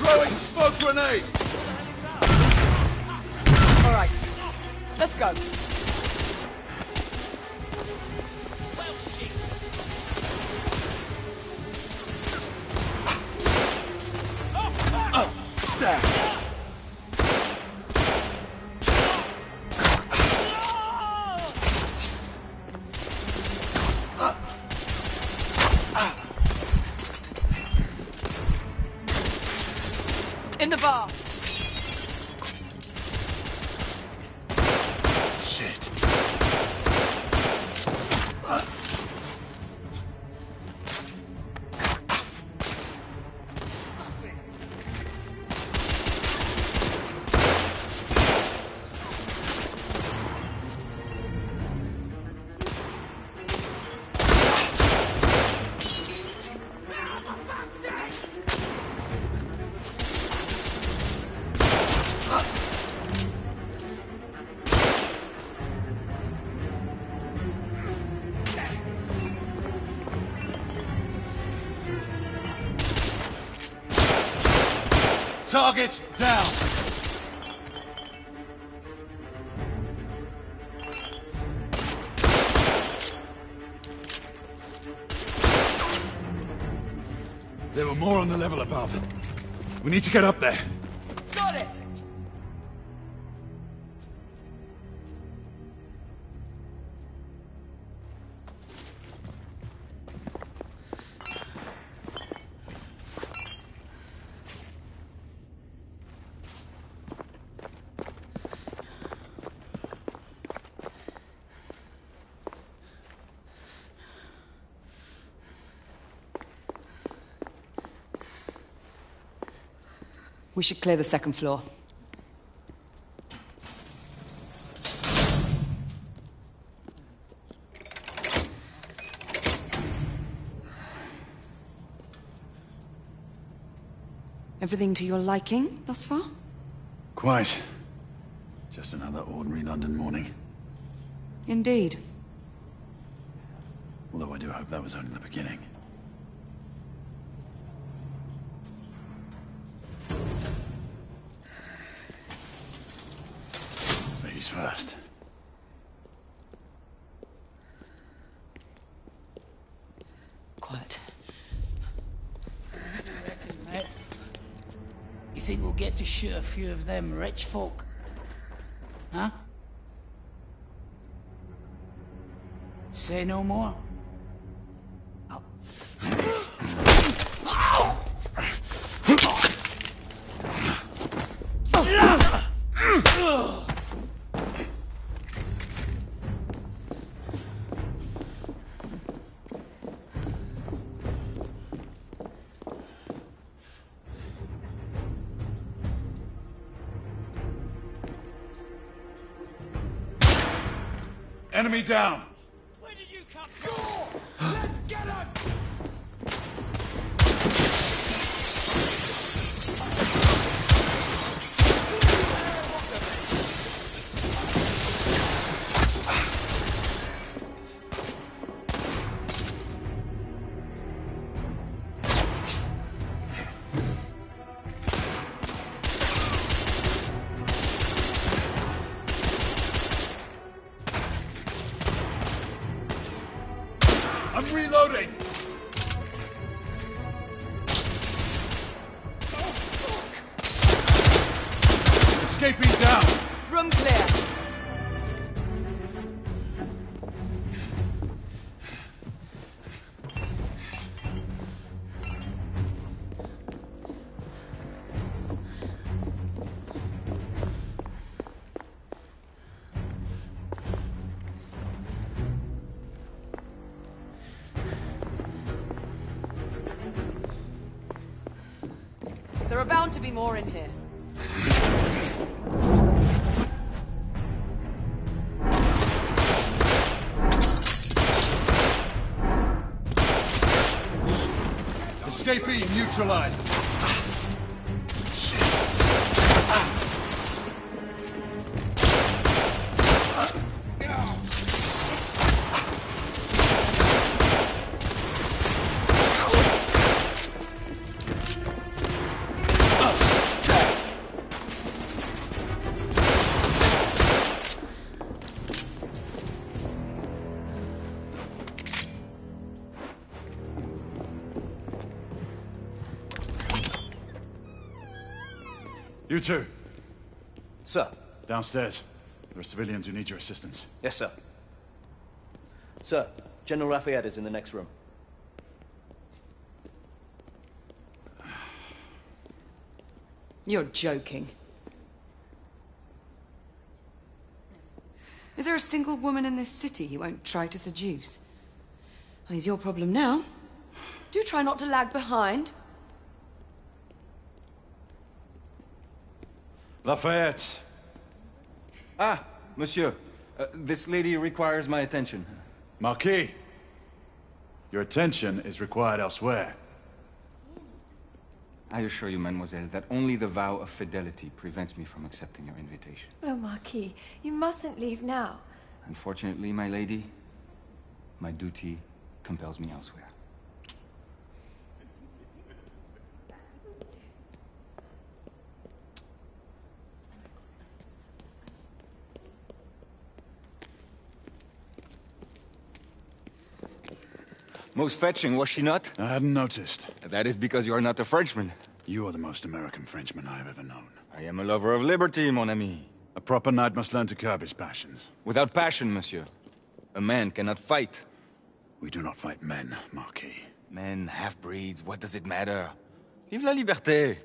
Throwing smoke grenade! Alright, let's go. There! In the bar. Shit. Target down! There were more on the level above. We need to get up there. Got it! We should clear the second floor. Everything to your liking thus far? Quite. Just another ordinary London morning. Indeed. Although I do hope that was only the beginning. Ladies first. Quiet. Mate, you think we'll get to shoot a few of them rich folk? Huh? Say no more. Enemy down! Where did you come from? Let's get him! I'm reloading! Escaping down! Room clear. There are bound to be more in here. Escapee neutralized. You two, Sir. downstairs. There are civilians who need your assistance. Yes, sir. Sir, General Lafayette is in the next room. You're joking. Is there a single woman in this city he won't try to seduce? Well, he's your problem now. Do try not to lag behind. Lafayette! Ah, monsieur. This lady requires my attention. Marquis! Your attention is required elsewhere. I assure you, mademoiselle, that only the vow of fidelity prevents me from accepting your invitation. Oh, Marquis, you mustn't leave now. Unfortunately, my lady, my duty compels me elsewhere. Most fetching, was she not? I hadn't noticed. That is because you are not a Frenchman. You are the most American Frenchman I have ever known. I am a lover of liberty, mon ami. A proper knight must learn to curb his passions. Without passion, monsieur, a man cannot fight. We do not fight men, Marquis. Men, half-breeds, what does it matter? Vive la liberté!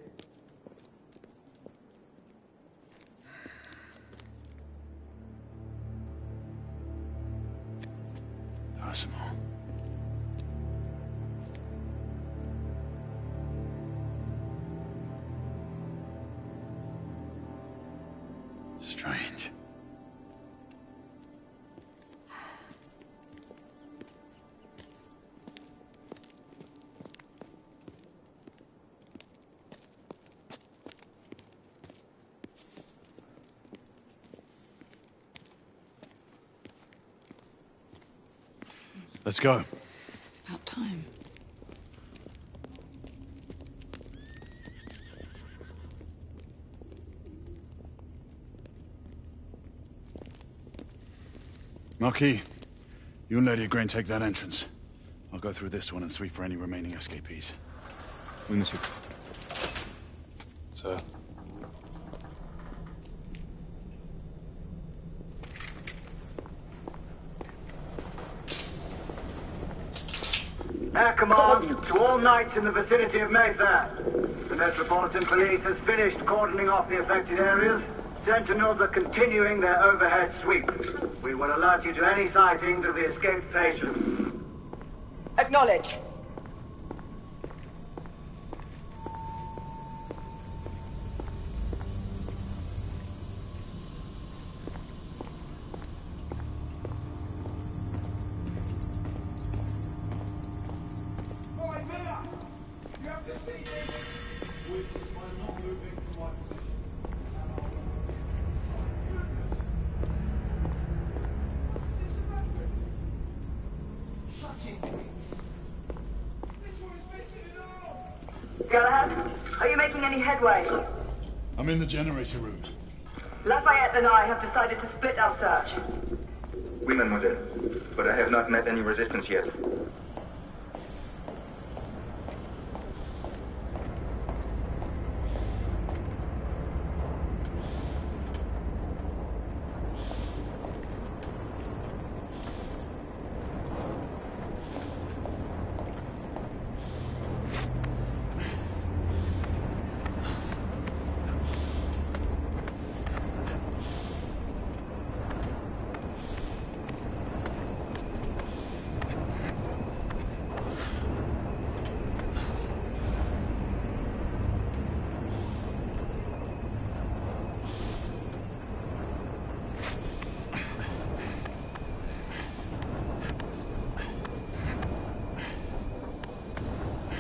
Personal. Strange. Let's go. About time. Marquis, you and Lady Grain take that entrance. I'll go through this one and sweep for any remaining escapees. Oui, monsieur. Sir. Air command to all knights in the vicinity of Mayfair. The Metropolitan Police has finished cordoning off the affected areas. Sentinels are continuing their overhead sweep. We will alert you to any sightings of the escaped patients. Acknowledge. Galahad, are you making any headway? I'm in the generator room. Lafayette and I have decided to split our search. Oui, mademoiselle. But I have not met any resistance yet.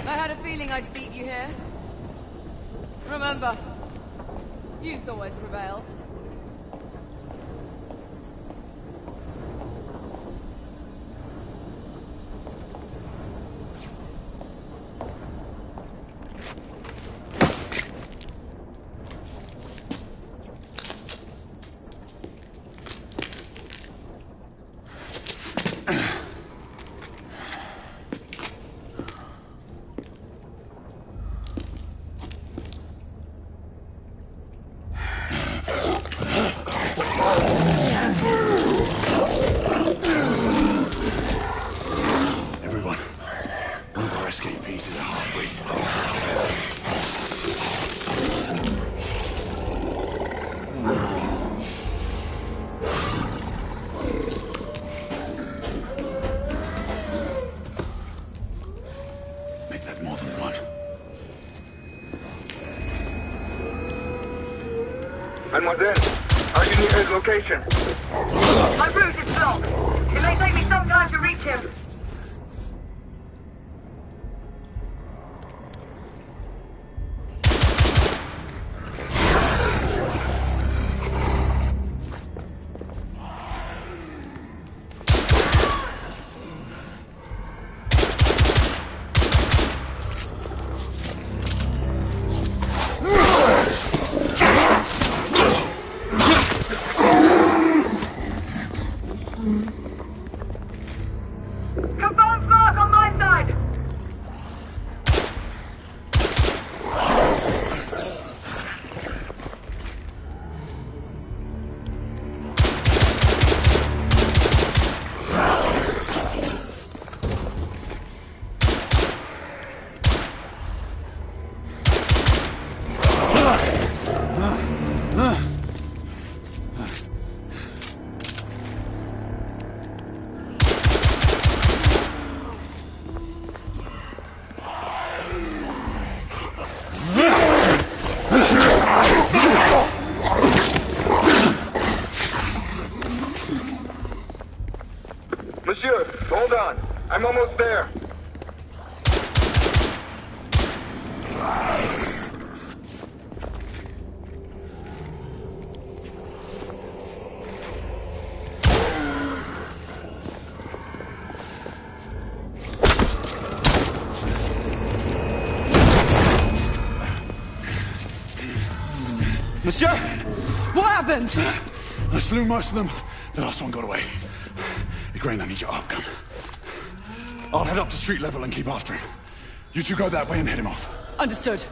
I had a feeling I'd beat you here. Remember, youth always prevails. mademoiselle. Are you near his location? My route is blocked. It may take me some time to reach him. Confirmed mark on my side! Monsieur, hold on. I'm almost there. Monsieur! What happened? I slew most of them. The last one got away. Grain, I need your arc gun. I'll head up to street level and keep after him. You two go that way and head him off. Understood.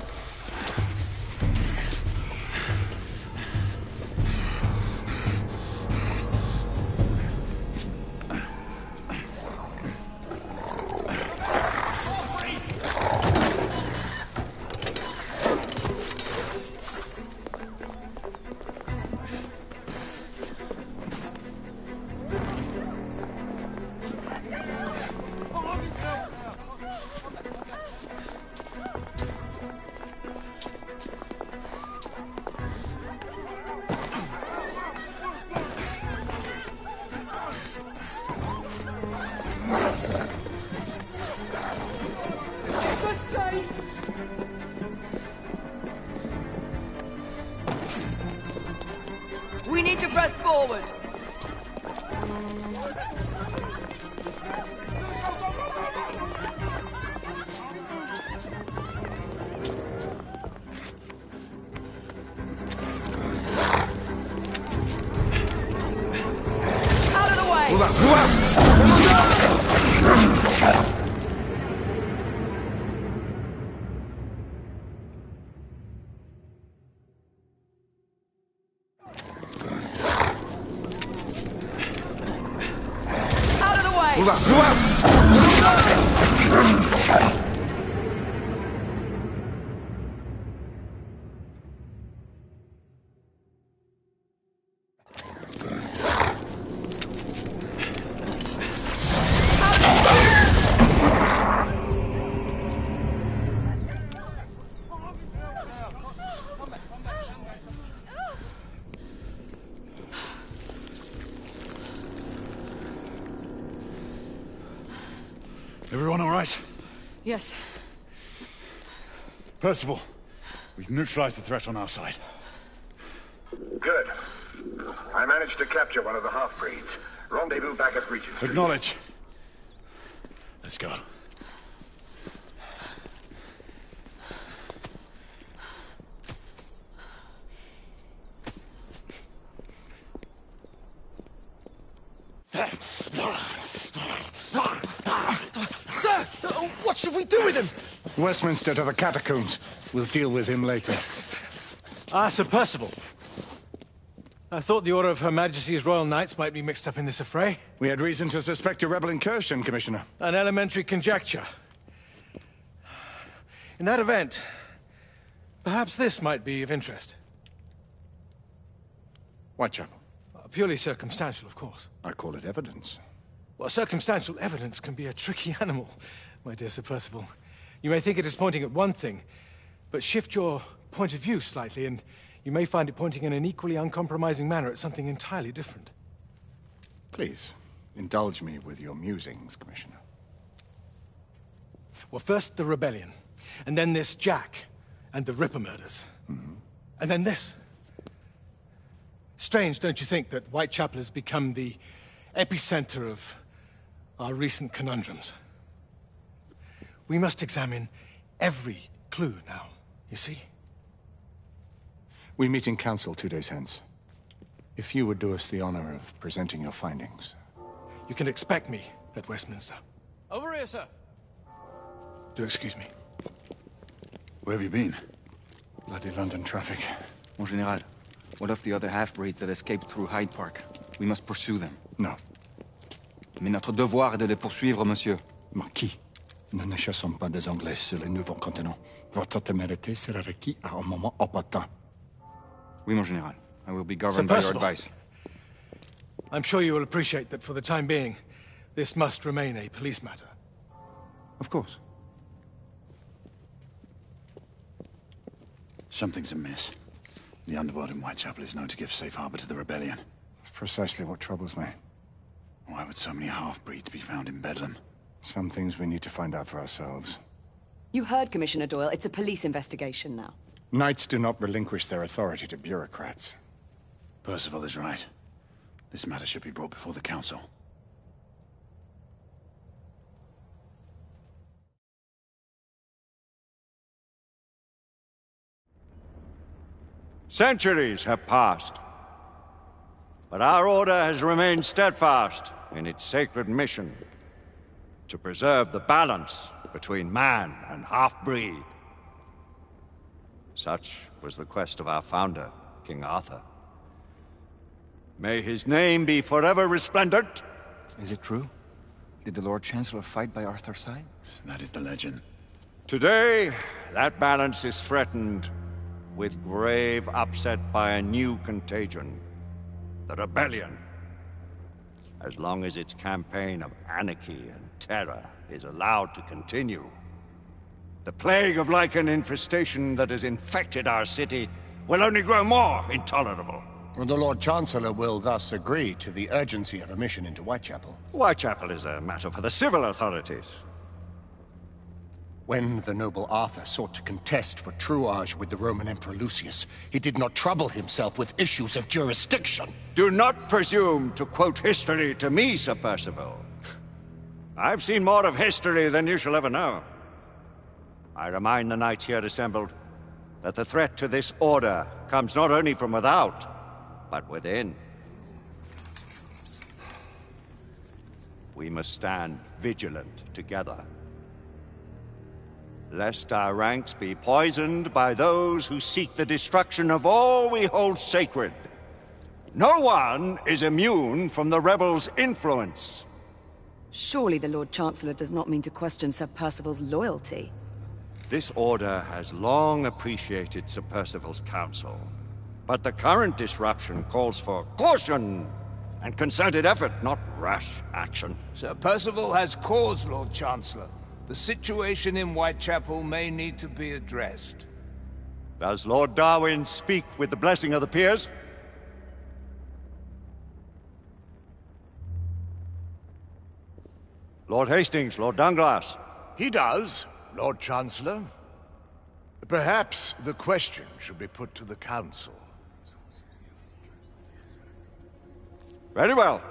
We need to press forward. Out of the way! Everyone all right? Yes. Percival, we've neutralized the threat on our side. Good. I managed to capture one of the half-breeds. Rendezvous back at Regent Street. Acknowledge. Let's go. Sir! What should we do with him? Westminster to the catacombs. We'll deal with him later. Ah, Sir Percival. I thought the Order of Her Majesty's Royal Knights might be mixed up in this affray. We had reason to suspect a rebel incursion, Commissioner. An elementary conjecture. In that event, perhaps this might be of interest. Whitechapel. Purely circumstantial, of course. I call it evidence. Well, circumstantial evidence can be a tricky animal, my dear Sir Percival. You may think it is pointing at one thing, but shift your point of view slightly and you may find it pointing in an equally uncompromising manner at something entirely different. Please, indulge me with your musings, Commissioner. Well, first the rebellion, and then this Jack, and the Ripper murders. And then this. Strange, don't you think, that Whitechapel has become the epicenter of our recent conundrums? We must examine every clue now, you see? We meet in council 2 days hence. If you would do us the honor of presenting your findings. You can expect me at Westminster. Over here, sir. Do excuse me. Where have you been? Bloody London traffic. Mon Général, what of the other half-breeds that escaped through Hyde Park? We must pursue them. No. Mais notre devoir est de les poursuivre, monsieur. Marquis, nous ne chassons pas des Anglais sur le nouveau continent. Votre témérité sera requis à un moment opportun. Oui, mon Général. I will be governed by your advice. I'm sure you will appreciate that for the time being, this must remain a police matter. Of course. Something's amiss. The underworld in Whitechapel is known to give safe harbor to the rebellion. That's precisely what troubles me. Why would so many half-breeds be found in Bedlam? Some things we need to find out for ourselves. You heard, Commissioner Doyle. It's a police investigation now. Knights do not relinquish their authority to bureaucrats. Percival is right. This matter should be brought before the council. Centuries have passed, but our order has remained steadfast in its sacred mission to preserve the balance between man and half-breed. Such was the quest of our founder, King Arthur. May his name be forever resplendent. Is it true? Did the Lord Chancellor fight by Arthur's side? That is the legend. Today, that balance is threatened with grave upset by a new contagion, the rebellion. As long as its campaign of anarchy and terror is allowed to continue, the plague of lichen infestation that has infected our city will only grow more intolerable. Well, the Lord Chancellor will thus agree to the urgency of a mission into Whitechapel. Whitechapel is a matter for the civil authorities. When the noble Arthur sought to contest for truage with the Roman Emperor Lucius, he did not trouble himself with issues of jurisdiction. Do not presume to quote history to me, Sir Percival. I've seen more of history than you shall ever know. I remind the knights here assembled that the threat to this order comes not only from without, but within. We must stand vigilant together, lest our ranks be poisoned by those who seek the destruction of all we hold sacred. No one is immune from the rebels' influence. Surely the Lord Chancellor does not mean to question Sir Percival's loyalty. This order has long appreciated Sir Percival's counsel, but the current disruption calls for caution and concerted effort, not rash action. Sir Percival has cause, Lord Chancellor. The situation in Whitechapel may need to be addressed. Does Lord Darwin speak with the blessing of the peers? Lord Hastings, Lord Dunglass. He does, Lord Chancellor. Perhaps the question should be put to the Council. Very well.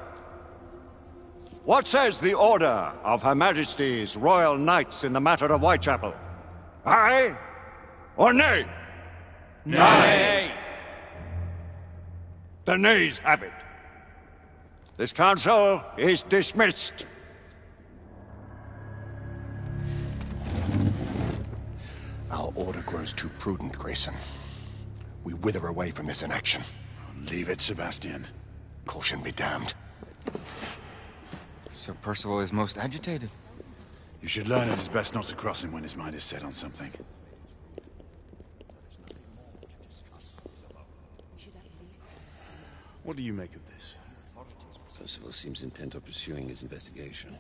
What says the Order of Her Majesty's Royal Knights in the matter of Whitechapel? Aye or nay? Nay. The nays have it. This council is dismissed. Our order grows too prudent, Grayson. We wither away from this inaction. Leave it, Sebastian. Caution be damned. Sir Percival is most agitated. You should learn it is best not to cross him when his mind is set on something. What do you make of this? Percival seems intent on pursuing his investigation.